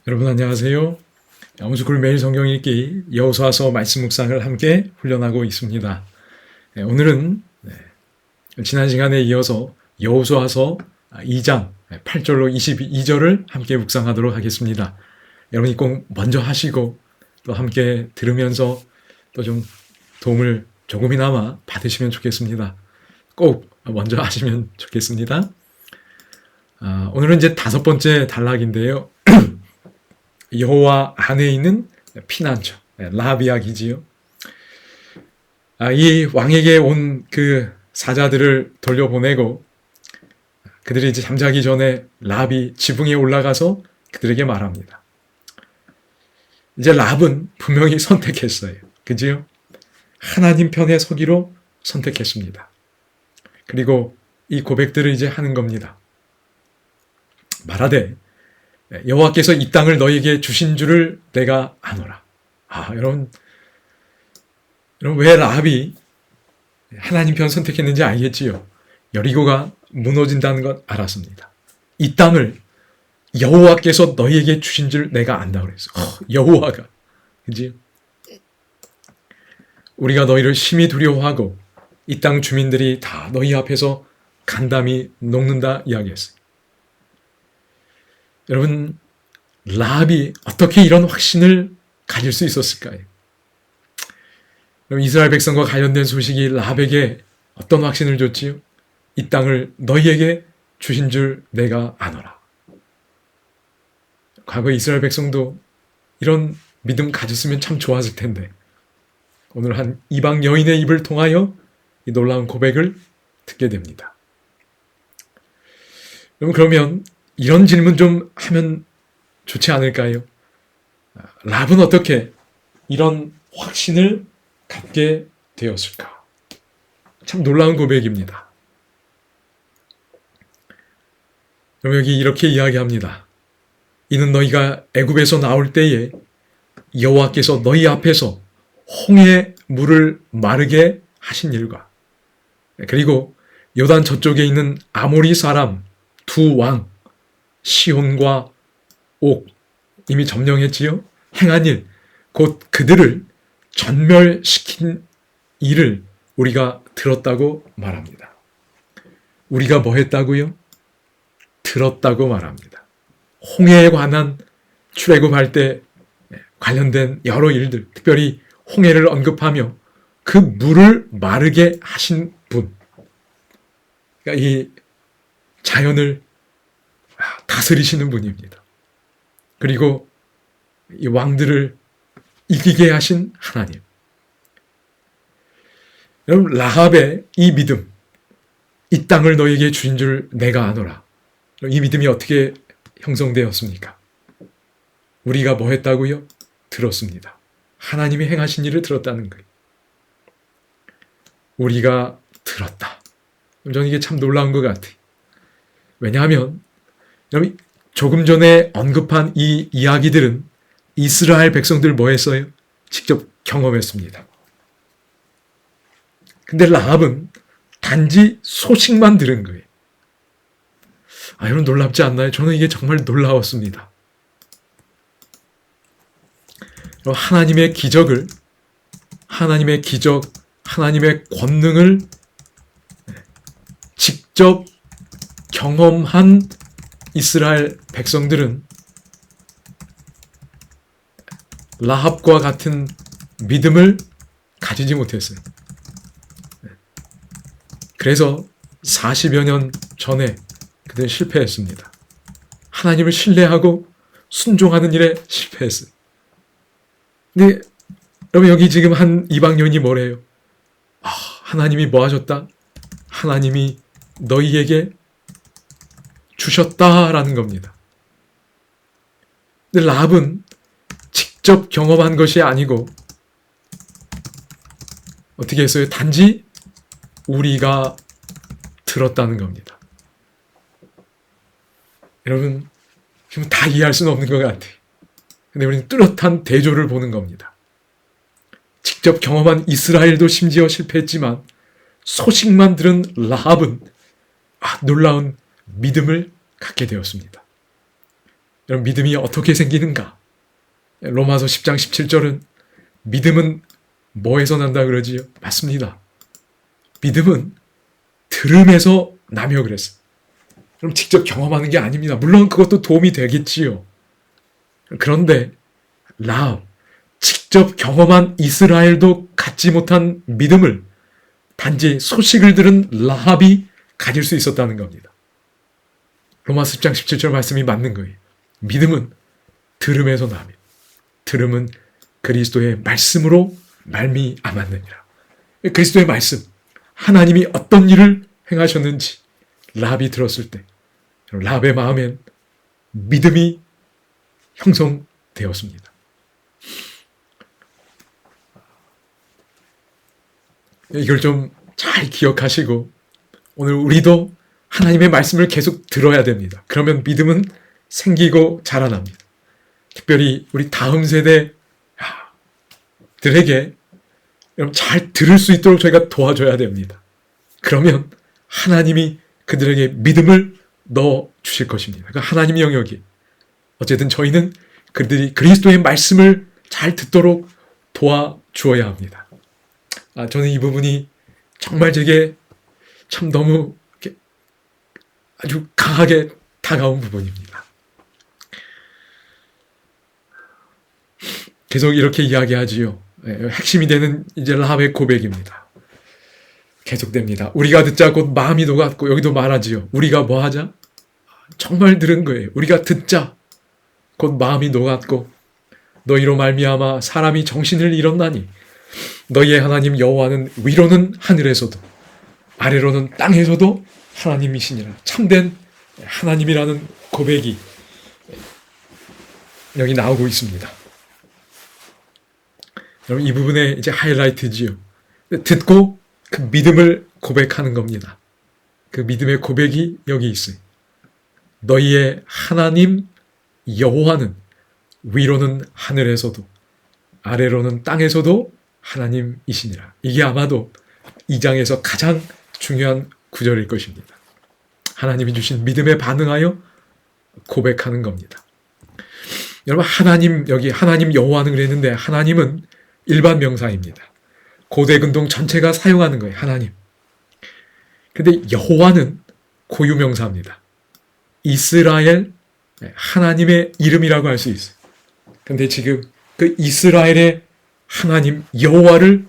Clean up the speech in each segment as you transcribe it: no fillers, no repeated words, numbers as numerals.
여러분 안녕하세요. 오죽을 매일 성경 읽기 여호수아서 말씀 묵상을 함께 훈련하고 있습니다. 오늘은 지난 시간에 이어서 여호수아서 2장 8절로 22절을 함께 묵상하도록 하겠습니다. 여러분이 꼭 먼저 하시고 또 함께 들으면서 또 좀 도움을 조금이나마 받으시면 좋겠습니다. 꼭 먼저 하시면 좋겠습니다. 오늘은 이제 5번째 단락인데요. 여호와 안에 있는 피난처, 라합 이야기지요. 이 왕에게 온 그 사자들을 돌려보내고 그들이 이제 잠자기 전에 라합이 지붕에 올라가서 그들에게 말합니다. 이제 라합은 분명히 선택했어요. 그지요? 하나님 편에 서기로 선택했습니다. 그리고 이 고백들을 이제 하는 겁니다. 말하되 여호와께서 이 땅을 너희에게 주신 줄을 내가 아노라. 여러분 왜 라합이 하나님 편 선택했는지 알겠지요? 여리고가 무너진다는 것 알았습니다. 이 땅을 여호와께서 너희에게 주신 줄 내가 안다 그랬어. 여호와가, 그지? 우리가 너희를 심히 두려워하고 이 땅 주민들이 다 너희 앞에서 간담이 녹는다 이야기했어요. 여러분, 라합이 어떻게 이런 확신을 가질 수 있었을까요? 이스라엘 백성과 관련된 소식이 라합에게 어떤 확신을 줬지요? 이 땅을 너희에게 주신 줄 내가 아노라. 과거 이스라엘 백성도 이런 믿음 가졌으면 참 좋았을 텐데 오늘 한 이방 여인의 입을 통하여 이 놀라운 고백을 듣게 됩니다. 그러면 이런 질문 좀 하면 좋지 않을까요? 라합은 어떻게 이런 확신을 갖게 되었을까? 참 놀라운 고백입니다. 그럼 여기 이렇게 이야기합니다. 이는 너희가 애굽에서 나올 때에 여호와께서 너희 앞에서 홍해 물을 마르게 하신 일과 그리고 요단 저쪽에 있는 아모리 사람 두 왕 시온과 옥 이미 점령했지요. 행한 일, 곧 그들을 전멸시킨 일을 우리가 들었다고 말합니다. 우리가 뭐 했다고요? 들었다고 말합니다. 홍해에 관한 출애굽할 때 관련된 여러 일들, 특별히 홍해를 언급하며 그 물을 마르게 하신 분, 그러니까 이 자연을 다스리시는 분입니다. 그리고 이 왕들을 이기게 하신 하나님. 여러분, 라합의 이 믿음, 이 땅을 너에게 주신 줄 내가 아노라. 이 믿음이 어떻게 형성되었습니까? 우리가 뭐 했다고요? 들었습니다. 하나님이 행하신 일을 들었다는 거예요. 우리가 들었다. 저는 이게 참 놀라운 것 같아요. 왜냐하면 여러분 조금 전에 언급한 이 이야기들은 이스라엘 백성들 뭐 했어요? 직접 경험했습니다. 근데 라합은 단지 소식만 들은 거예요. 여러분 놀랍지 않나요? 저는 이게 정말 놀라웠습니다. 하나님의 기적, 하나님의 권능을 직접 경험한 이스라엘 백성들은 라합과 같은 믿음을 가지지 못했어요. 그래서 40여 년 전에 그들은 실패했습니다. 하나님을 신뢰하고 순종하는 일에 실패했어요. 근데 여러분 여기 지금 한 이방인이 뭐래요? 하나님이 뭐 하셨다? 하나님이 너희에게 주셨다라는 겁니다. 근데 라합은 직접 경험한 것이 아니고 어떻게 했어요? 단지 우리가 들었다는 겁니다. 여러분 지금 다 이해할 수는 없는 것 같아요. 근데 우리는 뚜렷한 대조를 보는 겁니다. 직접 경험한 이스라엘도 심지어 실패했지만 소식만 들은 라합은 놀라운 믿음을 갖게 되었습니다. 여러분, 믿음이 어떻게 생기는가? 로마서 10장 17절은 믿음은 뭐에서 난다 그러지요? 맞습니다. 믿음은 들음에서 나며 그랬어요. 그럼 직접 경험하는 게 아닙니다. 물론 그것도 도움이 되겠지요. 그런데 직접 경험한 이스라엘도 갖지 못한 믿음을 단지 소식을 들은 라합이 가질 수 있었다는 겁니다. 로마서 10장 17절 말씀이 맞는 거예요. 믿음은 들음에서 나며 들음은 그리스도의 말씀으로 말미암았느니라. 그리스도의 말씀, 하나님이 어떤 일을 행하셨는지 라합이 들었을 때 라합의 마음엔 믿음이 형성되었습니다. 이걸 좀 잘 기억하시고 오늘 우리도 하나님의 말씀을 계속 들어야 됩니다. 그러면 믿음은 생기고 자라납니다. 특별히 우리 다음 세대들에게 잘 들을 수 있도록 저희가 도와줘야 됩니다. 그러면 하나님이 그들에게 믿음을 넣어 주실 것입니다. 그러니까 하나님의 영역이 어쨌든 저희는 그들이 그리스도의 말씀을 잘 듣도록 도와주어야 합니다. 저는 이 부분이 정말 제게 참 너무 아주 강하게 다가온 부분입니다. 계속 이렇게 이야기하지요. 핵심이 되는 이제 라합의 고백입니다. 계속됩니다. 우리가 듣자 곧 마음이 녹았고, 여기도 말하지요. 우리가 뭐 하자? 정말 들은 거예요. 우리가 듣자 곧 마음이 녹았고 너희로 말미암아 사람이 정신을 잃었나니 너희의 하나님 여호와는 위로는 하늘에서도 아래로는 땅에서도 하나님이시니라. 참된 하나님이라는 고백이 여기 나오고 있습니다. 여러분, 이 부분에 이제 하이라이트지요. 듣고 그 믿음을 고백하는 겁니다. 그 믿음의 고백이 여기 있어요. 너희의 하나님 여호와는 위로는 하늘에서도 아래로는 땅에서도 하나님이시니라. 이게 아마도 2장에서 가장 중요한 구절일 것입니다. 하나님이 주신 믿음에 반응하여 고백하는 겁니다. 여러분, 여기 하나님 여호와는 그랬는데 하나님은 일반 명사입니다. 고대 근동 전체가 사용하는 거예요. 하나님. 근데 여호와는 고유 명사입니다. 이스라엘 하나님의 이름이라고 할 수 있어요. 근데 지금 그 이스라엘의 하나님 여호와를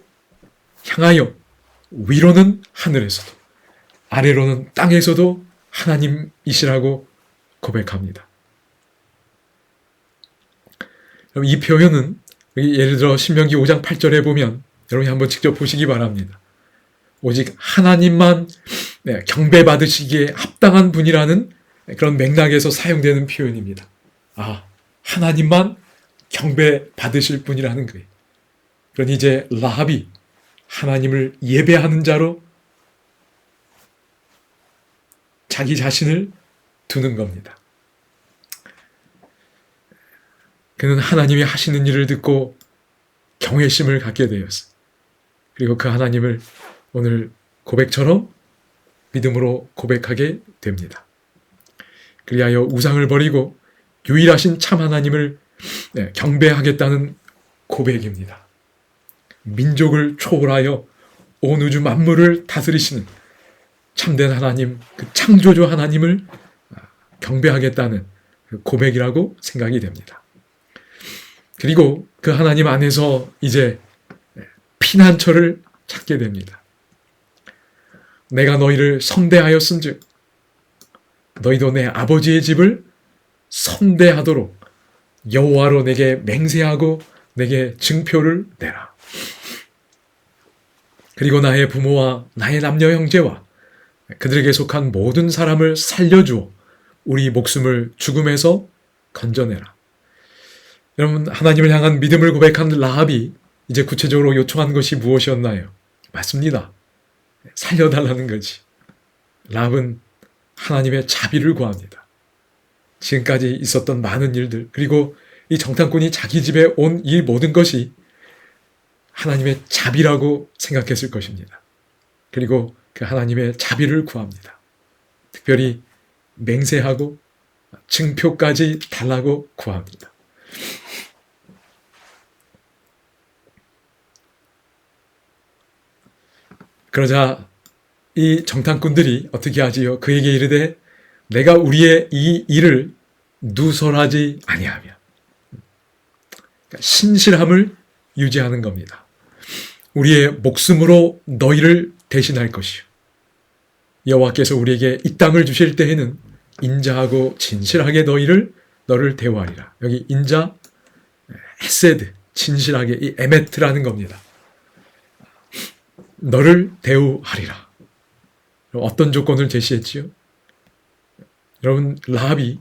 향하여 위로는 하늘에서도 아래로는 땅에서도 하나님이시라고 고백합니다. 이 표현은 예를 들어 신명기 5장 8절에 보면 여러분이 한번 직접 보시기 바랍니다. 오직 하나님만 경배받으시기에 합당한 분이라는 그런 맥락에서 사용되는 표현입니다. 하나님만 경배받으실 분이라는 거예요. 그러니 이제 라합이 하나님을 예배하는 자로 자기 자신을 두는 겁니다. 그는 하나님이 하시는 일을 듣고 경외심을 갖게 되었어요. 그리고 그 하나님을 오늘 고백처럼 믿음으로 고백하게 됩니다. 그리하여 우상을 버리고 유일하신 참 하나님을 경배하겠다는 고백입니다. 민족을 초월하여 온 우주 만물을 다스리시는 참된 하나님, 그 창조주 하나님을 경배하겠다는 고백이라고 생각이 됩니다. 그리고 그 하나님 안에서 이제 피난처를 찾게 됩니다. 내가 너희를 선대하였은즉 너희도 내 아버지의 집을 선대하도록 여호와로 내게 맹세하고 내게 증표를 내라. 그리고 나의 부모와 나의 남녀 형제와 그들에게 속한 모든 사람을 살려주어 우리 목숨을 죽음에서 건져내라. 여러분, 하나님을 향한 믿음을 고백한 라합이 이제 구체적으로 요청한 것이 무엇이었나요? 맞습니다. 살려달라는 거지. 라합은 하나님의 자비를 구합니다. 지금까지 있었던 많은 일들, 그리고 이 정탐꾼이 자기 집에 온 이 모든 것이 하나님의 자비라고 생각했을 것입니다. 그리고 그 하나님의 자비를 구합니다. 특별히 맹세하고 증표까지 달라고 구합니다. 그러자 이 정탐꾼들이 어떻게 하지요? 그에게 이르되 내가 우리의 이 일을 누설하지 아니하며, 그러니까 신실함을 유지하는 겁니다. 우리의 목숨으로 너희를 대신할 것이요, 여호와께서 우리에게 이 땅을 주실 때에는 인자하고 진실하게 너를 대우하리라. 여기 인자, 헤세드, 진실하게, 이 에메트라는 겁니다. 너를 대우하리라. 어떤 조건을 제시했지요? 여러분, 라합이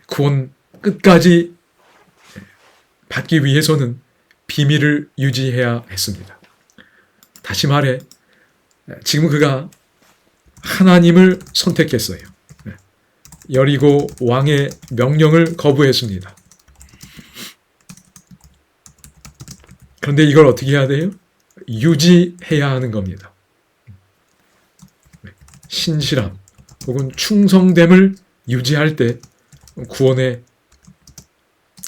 구원 끝까지 받기 위해서는 비밀을 유지해야 했습니다. 다시 말해, 지금 그가 하나님을 선택했어요. 여리고 왕의 명령을 거부했습니다. 그런데 이걸 어떻게 해야 돼요? 유지해야 하는 겁니다. 신실함 혹은 충성됨을 유지할 때 구원에,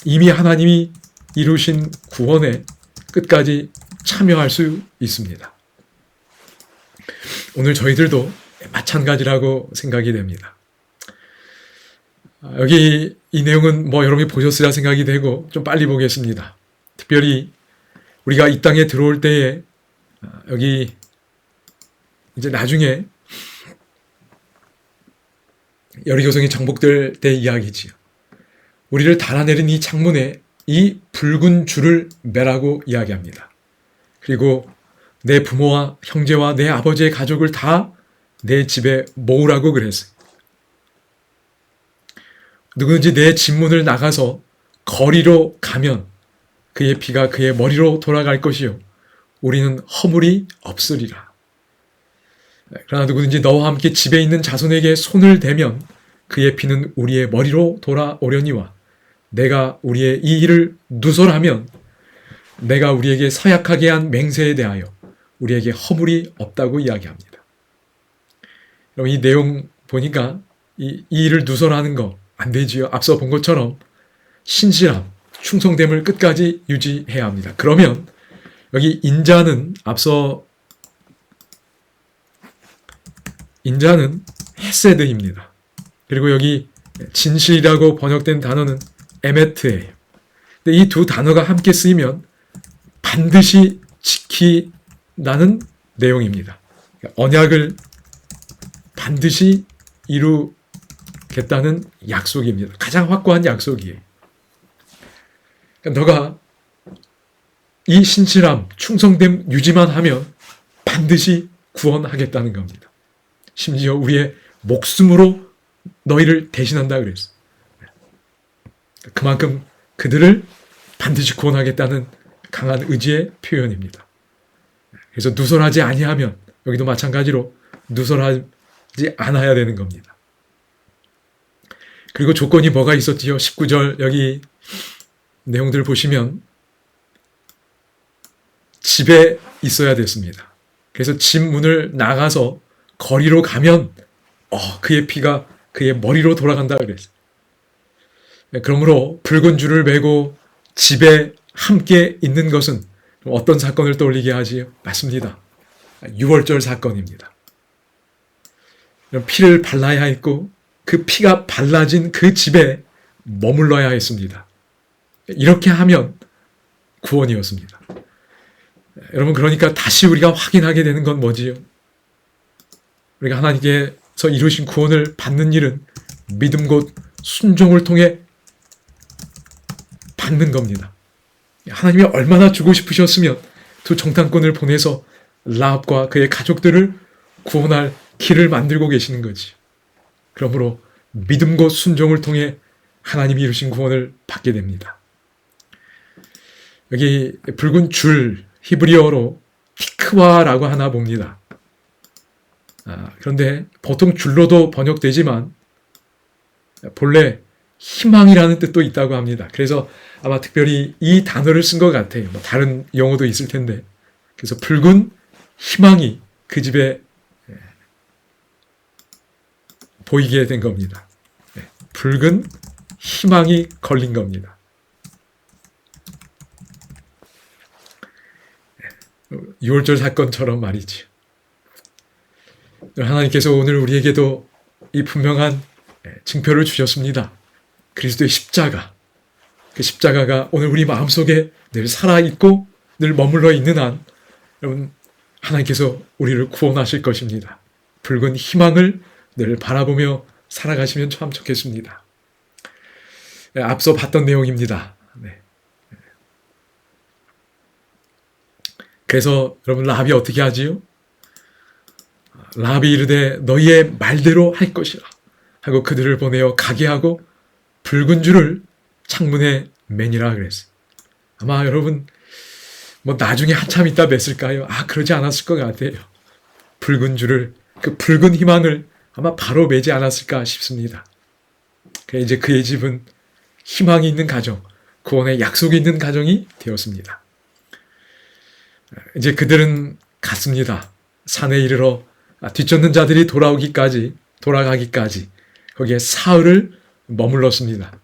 이미 하나님이 이루신 구원에 끝까지 참여할 수 있습니다. 오늘 저희들도 마찬가지라고 생각이 됩니다. 여기 이 내용은 여러분이 보셨으리라 생각이 되고 좀 빨리 보겠습니다. 특별히 우리가 이 땅에 들어올 때에 여기 이제 나중에 여리고성이 정복될 때 이야기지요. 우리를 달아내린 이 창문에 이 붉은 줄을 매라고 이야기합니다. 그리고 내 부모와 형제와 내 아버지의 가족을 다 내 집에 모으라고 그랬어요. 누구든지 내 집문을 나가서 거리로 가면 그의 피가 그의 머리로 돌아갈 것이요, 우리는 허물이 없으리라. 그러나 누구든지 너와 함께 집에 있는 자손에게 손을 대면 그의 피는 우리의 머리로 돌아오려니와 내가 우리의 이 일을 누설하면 내가 우리에게 서약하게 한 맹세에 대하여 우리에게 허물이 없다고 이야기합니다. 여러분, 이 내용 보니까 이 일을 누설하는 거 안 되지요. 앞서 본 것처럼 신실함, 충성됨을 끝까지 유지해야 합니다. 그러면 여기 인자는 헤세드입니다. 그리고 여기 진실이라고 번역된 단어는 에메트예요. 근데 이 두 단어가 함께 쓰이면 반드시 지키라는 내용입니다. 언약을 반드시 이루겠다는 약속입니다. 가장 확고한 약속이에요. 그러니까 너가 이 신실함, 충성됨 유지만 하면 반드시 구원하겠다는 겁니다. 심지어 우리의 목숨으로 너희를 대신한다 그랬어. 그만큼 그들을 반드시 구원하겠다는 강한 의지의 표현입니다. 그래서 누설하지 아니하면, 여기도 마찬가지로 누설하지 않아야 되는 겁니다. 그리고 조건이 뭐가 있었지요? 19절 여기 내용들 보시면 집에 있어야 됐습니다. 그래서 집 문을 나가서 거리로 가면 그의 피가 그의 머리로 돌아간다 그랬어요. 그러므로 붉은 줄을 매고 집에 함께 있는 것은 어떤 사건을 떠올리게 하지요? 맞습니다. 유월절 사건입니다. 피를 발라야 했고 그 피가 발라진 그 집에 머물러야 했습니다. 이렇게 하면 구원이었습니다. 여러분, 그러니까 다시 우리가 확인하게 되는 건 뭐지요? 우리가 하나님께서 이루신 구원을 받는 일은 믿음 곧 순종을 통해 받는 겁니다. 하나님이 얼마나 주고 싶으셨으면 두 정탐꾼을 보내서 라합과 그의 가족들을 구원할 길을 만들고 계시는 거지. 그러므로 믿음 곧 순종을 통해 하나님이 이루신 구원을 받게 됩니다. 여기 붉은 줄, 히브리어로 티크와라고 하나 봅니다. 그런데 보통 줄로도 번역되지만 본래 희망이라는 뜻도 있다고 합니다. 그래서 아마 특별히 이 단어를 쓴 것 같아요. 다른 용어도 있을 텐데. 그래서 붉은 희망이 그 집에 보이게 된 겁니다. 붉은 희망이 걸린 겁니다. 유월절 사건처럼 말이지요. 하나님께서 오늘 우리에게도 이 분명한 징표를 주셨습니다. 그리스도의 십자가. 그 십자가가 오늘 우리 마음속에 늘 살아있고 늘 머물러 있는 한 여러분 하나님께서 우리를 구원하실 것입니다. 붉은 희망을 늘 바라보며 살아가시면 참 좋겠습니다. 앞서 봤던 내용입니다. 네. 그래서 여러분 라합이 어떻게 하지요? 라합이 이르되 너희의 말대로 할 것이라 하고 그들을 보내어 가게 하고 붉은 줄을 창문에 매니라 그랬어요. 아마 여러분 뭐 나중에 한참 있다 맸을까요? 그러지 않았을 것 같아요. 붉은 줄을 그 붉은 희망을 아마 바로 매지 않았을까 싶습니다. 이제 그의 집은 희망이 있는 가정, 구원의 약속이 있는 가정이 되었습니다. 이제 그들은 갔습니다. 산에 이르러 뒤쫓는 자들이 돌아가기까지 거기에 사흘을 머물렀습니다.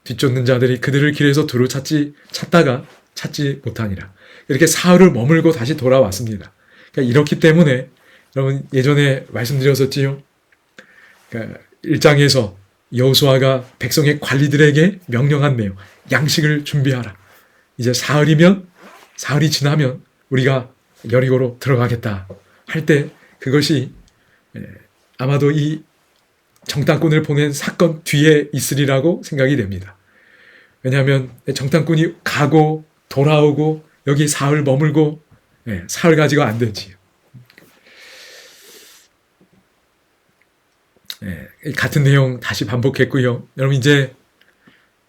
뒤쫓는 자들이 그들을 길에서 두루 찾다가 찾지 못하니라. 이렇게 사흘을 머물고 다시 돌아왔습니다. 그러니까 이렇기 때문에 여러분 예전에 말씀드렸었지요. 그러니까 1장에서 여호수아가 백성의 관리들에게 명령한 내용, 양식을 준비하라. 이제 사흘이 지나면 우리가 여리고로 들어가겠다 할 때 그것이 아마도 이 정탐꾼을 보낸 사건 뒤에 있으리라고 생각이 됩니다. 왜냐하면 정탐꾼이 가고 돌아오고 여기 사흘 머물고 사흘 가지고 안 되지요. 같은 내용 다시 반복했고요. 여러분 이제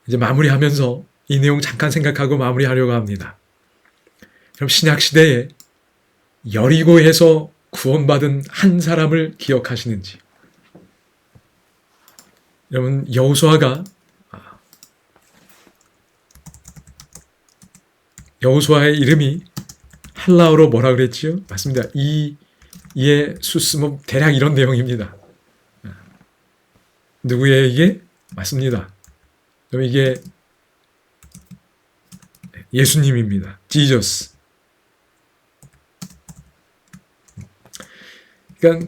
마무리하면서 이 내용 잠깐 생각하고 마무리하려고 합니다. 그럼 신약 시대에 여리고에서 구원받은 한 사람을 기억하시는지? 여러분 여호수아의 이름이 헬라어로 뭐라 그랬지요? 맞습니다. 이에수스 대략 이런 내용입니다. 누구에게? 맞습니다. 이게 예수님입니다. 지저스. 그러니까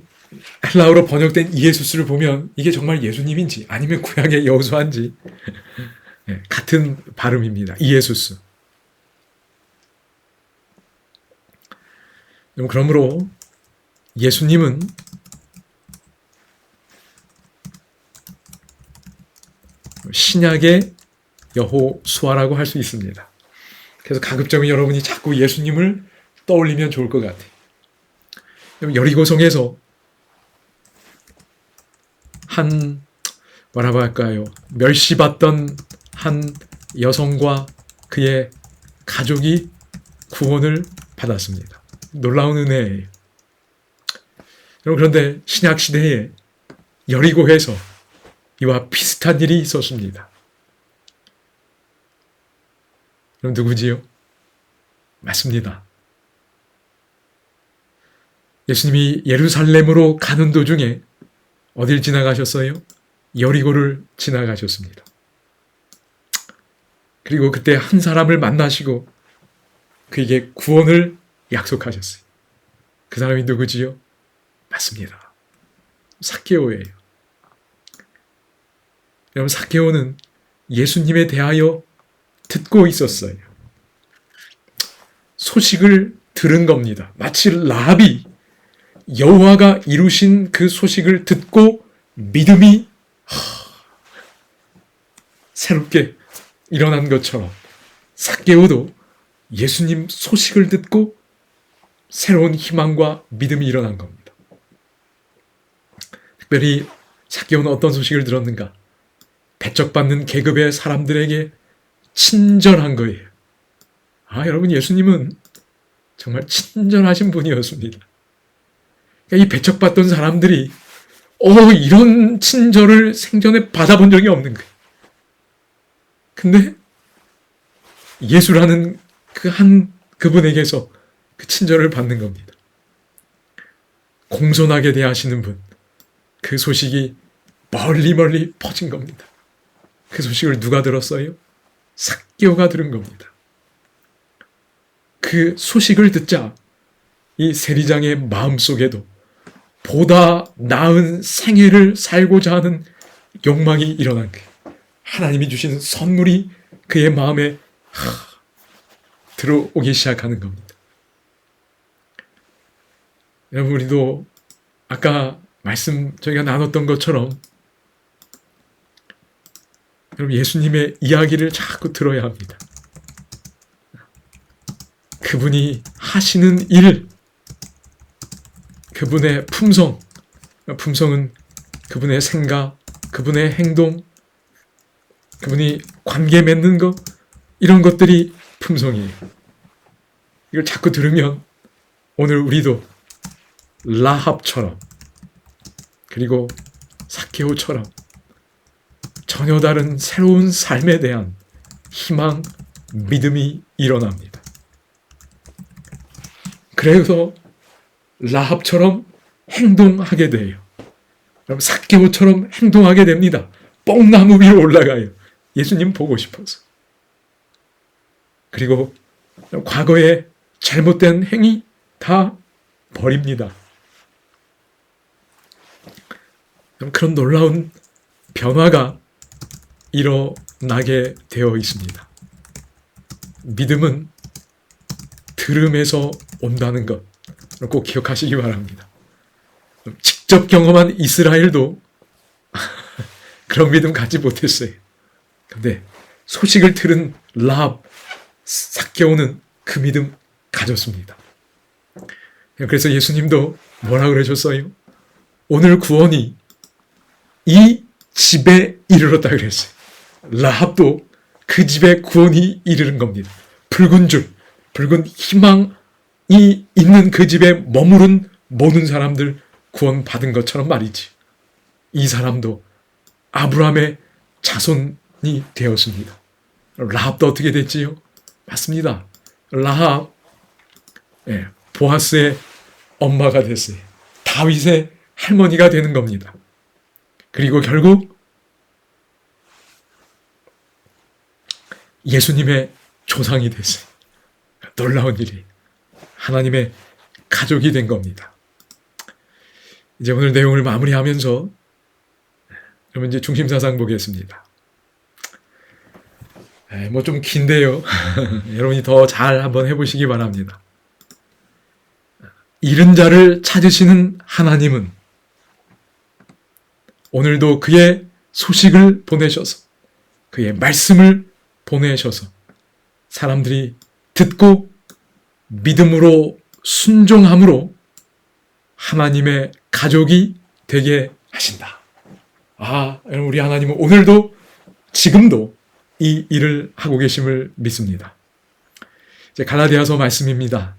헬라어로 번역된 이에수스를 보면 이게 정말 예수님인지 아니면 구약의 여호수아인지 같은 발음입니다. 이에수스. 그러므로 예수님은 신약의 여호수아라고 할 수 있습니다. 그래서 가급적이면 여러분이 자꾸 예수님을 떠올리면 좋을 것 같아요. 여리고성에서 뭐라고 할까요? 멸시받던 한 여성과 그의 가족이 구원을 받았습니다. 놀라운 은혜예요. 그런데 신약 시대에 여리고에서 이와 비슷한 일이 있었습니다. 그럼 누구지요? 맞습니다. 예수님이 예루살렘으로 가는 도중에 어딜 지나가셨어요? 여리고를 지나가셨습니다. 그리고 그때 한 사람을 만나시고 그에게 구원을 약속하셨어요. 그 사람이 누구지요? 맞습니다. 삭개오예요. 여러분 삭개오는 예수님에 대하여 듣고 있었어요. 소식을 들은 겁니다. 마치 라합이 여호와가 이루신 그 소식을 듣고 믿음이 새롭게 일어난 것처럼 삭개오도 예수님 소식을 듣고 새로운 희망과 믿음이 일어난 겁니다. 특별히 삭개오는 어떤 소식을 들었는가? 배척받는 계급의 사람들에게 친절한 거예요. 여러분 예수님은 정말 친절하신 분이었습니다. 이 배척받던 사람들이 이런 친절을 생전에 받아본 적이 없는 거예요. 근데 예수라는 그분에게서 그 친절을 받는 겁니다. 공손하게 대하시는 분, 그 소식이 멀리 멀리 퍼진 겁니다. 그 소식을 누가 들었어요? 삭개오가 들은 겁니다. 그 소식을 듣자 이 세리장의 마음속에도 보다 나은 생애를 살고자 하는 욕망이 일어난 거예요. 하나님이 주신 선물이 그의 마음에 들어오기 시작하는 겁니다. 여러분, 우리도 아까 저희가 나눴던 것처럼 여러분, 예수님의 이야기를 자꾸 들어야 합니다. 그분이 하시는 일, 그분의 품성은 그분의 생각, 그분의 행동, 그분이 관계 맺는 것, 이런 것들이 품성이에요. 이걸 자꾸 들으면 오늘 우리도 라합처럼 그리고 삭개오처럼 전혀 다른 새로운 삶에 대한 희망, 믿음이 일어납니다. 그래서 라합처럼 행동하게 돼요. 그럼 삭개오처럼 행동하게 됩니다. 뽕나무 위로 올라가요. 예수님 보고 싶어서. 그리고 과거의 잘못된 행위 다 버립니다. 그런 놀라운 변화가 일어나게 되어 있습니다. 믿음은 들음에서 온다는 것 꼭 기억하시기 바랍니다. 직접 경험한 이스라엘도 그런 믿음 갖지 못했어요. 그런데 소식을 들은 라합, 삭개오는 그 믿음 가졌습니다. 그래서 예수님도 뭐라 그러셨어요? 오늘 구원이 이 집에 이르렀다 그랬어요. 라합도 그 집에 구원이 이르는 겁니다. 붉은 희망이 있는 그 집에 머무른 모든 사람들 구원받은 것처럼 말이지. 이 사람도 아브라함의 자손이 되었습니다. 라합도 어떻게 됐지요? 맞습니다. 라합, 보아스의 엄마가 됐어요. 다윗의 할머니가 되는 겁니다. 그리고 결국 예수님의 조상이 됐어요. 놀라운 일이 하나님의 가족이 된 겁니다. 이제 오늘 내용을 마무리하면서 여러분 이제 중심사상 보겠습니다. 뭐 좀 긴데요. 여러분이 더 잘 한번 해보시기 바랍니다. 잃은 자를 찾으시는 하나님은 오늘도 그의 소식을 보내셔서 그의 말씀을 보내셔서 사람들이 듣고 믿음으로 순종함으로 하나님의 가족이 되게 하신다. 여러분, 우리 하나님은 오늘도 지금도 이 일을 하고 계심을 믿습니다. 이제 갈라디아서 말씀입니다.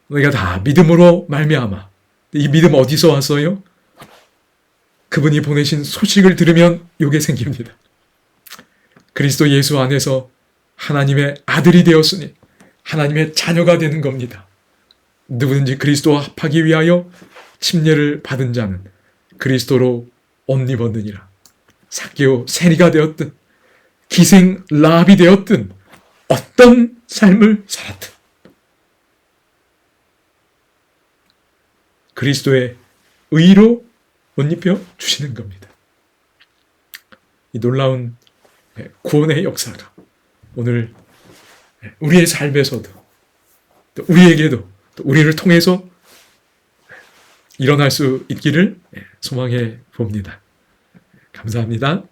너희가 다 믿음으로 말미암아. 이 믿음 어디서 왔어요? 그분이 보내신 소식을 들으면 이게 생깁니다. 그리스도 예수 안에서 하나님의 아들이 되었으니 하나님의 자녀가 되는 겁니다. 누구든지 그리스도와 합하기 위하여 침례를 받은 자는 그리스도로 옷 입었느니라. 삭개오 세리가 되었든 기생 라합이 되었든 어떤 삶을 살았든 그리스도의 의로 옷 입혀 주시는 겁니다. 이 놀라운 구원의 역사가 오늘 우리의 삶에서도 또 우리에게도 또 우리를 통해서 일어날 수 있기를 소망해 봅니다. 감사합니다.